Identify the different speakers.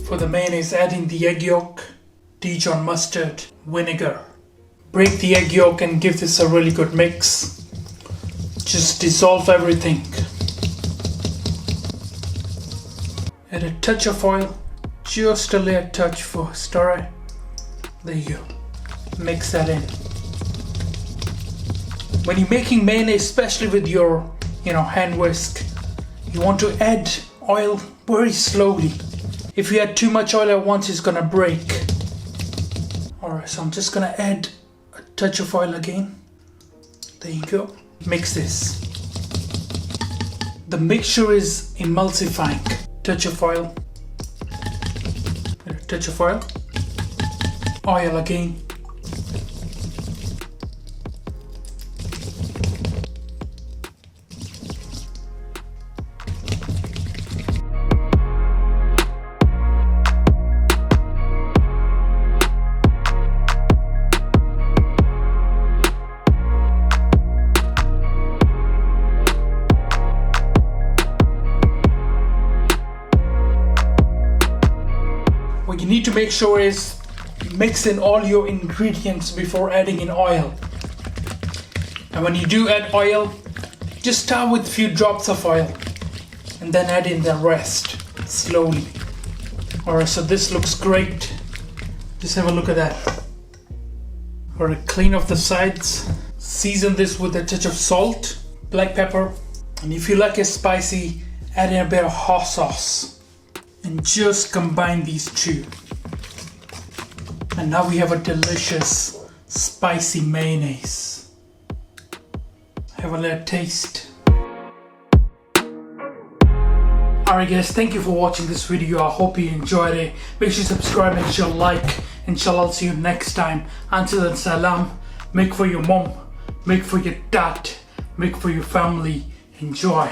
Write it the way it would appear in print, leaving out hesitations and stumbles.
Speaker 1: For the mayonnaise, add in the egg yolk, Dijon mustard, vinegar. Break the egg yolk and give this a really good mix. Just dissolve everything. Add a touch of oil, just a little touch first, alright? There you go. Mix that in. When you're making mayonnaise, especially with your hand whisk, you want to add oil very slowly. If you add too much oil at once, it's gonna break. Alright, so I'm just gonna add a touch of oil again. There you go. Mix this. The mixture is emulsifying. Touch of oil. A touch of oil. Oil again. What you need to make sure is mix in all your ingredients before adding in oil. And when you do add oil, just start with a few drops of oil and then add in the rest slowly. Alright, so this looks great. Just have a look at that. Alright, clean off the sides. Season this with a touch of salt, black pepper, and if you like it spicy, add in a bit of hot sauce. And just combine these two. And now we have a delicious spicy mayonnaise. Have a little taste. Alright guys, thank you for watching this video. I hope you enjoyed it. Make sure you subscribe, make sure you like. Inshallah, I'll see you next time. Until then, salam. Make for your mom, make for your dad, make for your family. Enjoy.